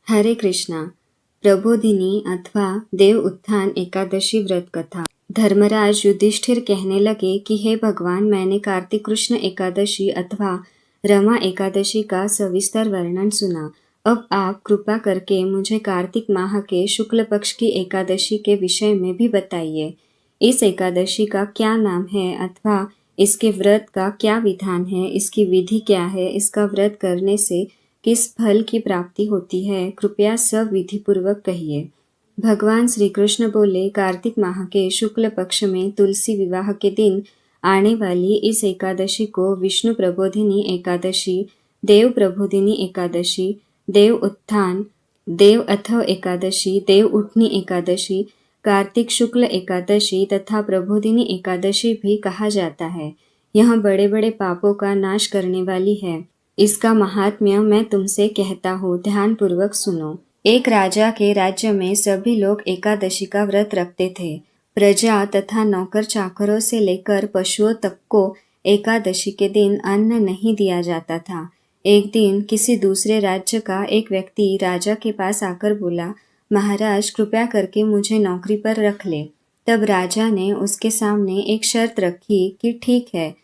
हरे कृष्णा। प्रबोधिनी अथवा देव उत्थान एकादशी व्रत कथा। धर्मराज युधिष्ठिर कहने लगे कि हे भगवान, मैंने कार्तिक कृष्ण एकादशी अथवा रमा एकादशी का सविस्तर वर्णन सुना। अब आप कृपा करके मुझे कार्तिक माह के शुक्ल पक्ष की एकादशी के विषय में भी बताइए। इस एकादशी का क्या नाम है अथवा इसके व्रत का क्या विधान है, इसकी विधि क्या है, इसका व्रत करने से किस फल की प्राप्ति होती है, कृपया सब विधि पूर्वक कहिए। भगवान श्री कृष्ण बोले, कार्तिक माह के शुक्ल पक्ष में तुलसी विवाह के दिन आने वाली इस एकादशी को विष्णु प्रबोधिनी एकादशी, देव प्रबोधिनी एकादशी, देव उत्थान, देव अथव एकादशी, देव उठनी एकादशी, कार्तिक शुक्ल एकादशी तथा प्रबोधिनी एकादशी भी कहा जाता है। यह बड़े बड़े पापों का नाश करने वाली है। इसका महात्म्य मैं तुमसे कहता हूँ, ध्यान पूर्वक सुनो। एक राजा के राज्य में सभी लोग एकादशी का व्रत रखते थे। प्रजा तथा नौकर चाकरों से लेकर पशुओं तक को एकादशी के दिन अन्न नहीं दिया जाता था। एक दिन किसी दूसरे राज्य का एक व्यक्ति राजा के पास आकर बोला, महाराज, कृपया करके मुझे नौकरी पर रख ले। तब राजा ने उसके सामने एक शर्त रखी कि ठीक है,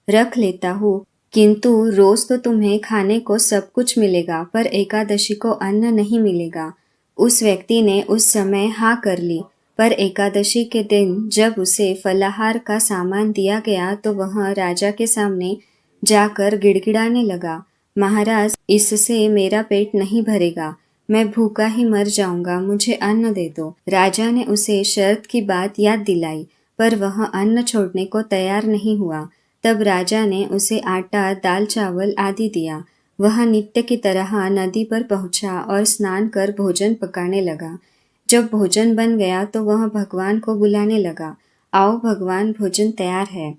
रख लेता हूँ, किंतु रोज तो तुम्हें खाने को सब कुछ मिलेगा, पर एकादशी को अन्न नहीं मिलेगा। उस व्यक्ति ने उस समय हाँ कर ली, पर एकादशी के दिन जब उसे फलाहार का सामान दिया गया तो वह राजा के सामने जाकर गिड़गिड़ाने लगा, महाराज, इससे मेरा पेट नहीं भरेगा, मैं भूखा ही मर जाऊंगा, मुझे अन्न दे दो। राजा ने उसे शर्त की बात याद दिलाई, पर वह अन्न छोड़ने को तैयार नहीं हुआ। तब राजा ने उसे आटा, दाल, चावल आदि दिया। वह नित्य की तरह नदी पर पहुंचा और स्नान कर भोजन पकाने लगा। जब भोजन बन गया तो वह भगवान को बुलाने लगा, आओ भगवान, भोजन तैयार है।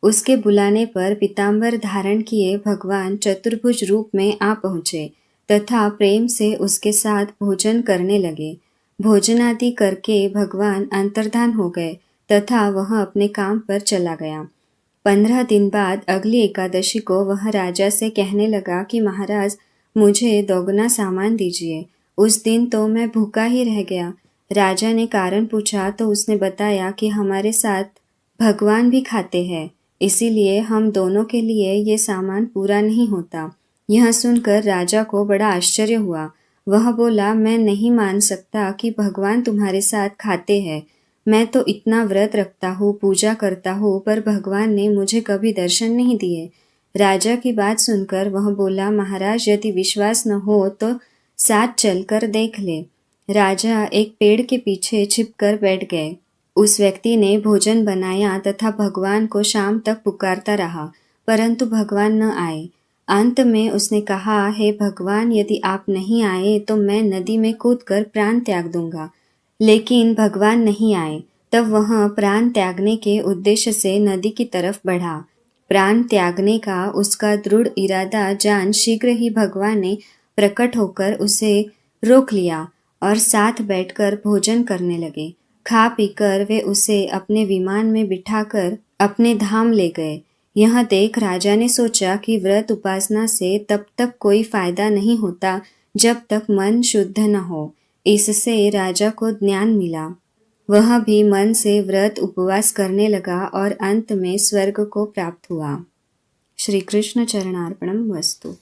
उसके बुलाने पर पीताम्बर धारण किए भगवान चतुर्भुज रूप में आ पहुँचे तथा प्रेम से उसके साथ भोजन करने लगे। भोजन आदि करके भगवान अंतर्धान हो गए तथा वह अपने काम पर चला गया। 15 दिन बाद अगली एकादशी को वह राजा से कहने लगा कि महाराज, मुझे दोगुना सामान दीजिए। उस दिन तो मैं भूखा ही रह गया। राजा ने कारण पूछा तो उसने बताया कि हमारे साथ भगवान भी खाते हैं, इसीलिए हम दोनों के लिए ये सामान पूरा नहीं होता। यह सुनकर राजा को बड़ा आश्चर्य हुआ। वह बोला, मैं नहीं मान सकता कि भगवान तुम्हारे साथ खाते हैं। मैं तो इतना व्रत रखता हूँ, पूजा करता हूँ, पर भगवान ने मुझे कभी दर्शन नहीं दिए। राजा की बात सुनकर वह बोला, महाराज, यदि विश्वास न हो तो साथ चलकर देख ले। राजा एक पेड़ के पीछे छिपकर बैठ गए। उस व्यक्ति ने भोजन बनाया तथा भगवान को शाम तक पुकारता रहा, परंतु भगवान न आए। अंत में उसने कहा, हे भगवान, यदि आप नहीं आए तो मैं नदी में कूदकर प्राण त्याग दूंगा। लेकिन भगवान नहीं आए। तब वह प्राण त्यागने के उद्देश्य से नदी की तरफ बढ़ा। प्राण त्यागने का उसका दृढ़ इरादा जान शीघ्र ही भगवान ने प्रकट होकर उसे रोक लिया और साथ बैठकर भोजन करने लगे। खा पीकर वे उसे अपने विमान में बिठाकर अपने धाम ले गए। यह देख राजा ने सोचा कि व्रत उपासना से तब तक कोई फायदा नहीं होता जब तक मन शुद्ध न हो। इससे राजा को ज्ञान मिला। वह भी मन से व्रत उपवास करने लगा और अंत में स्वर्ग को प्राप्त हुआ। श्री कृष्ण चरणार्पणम वस्तु।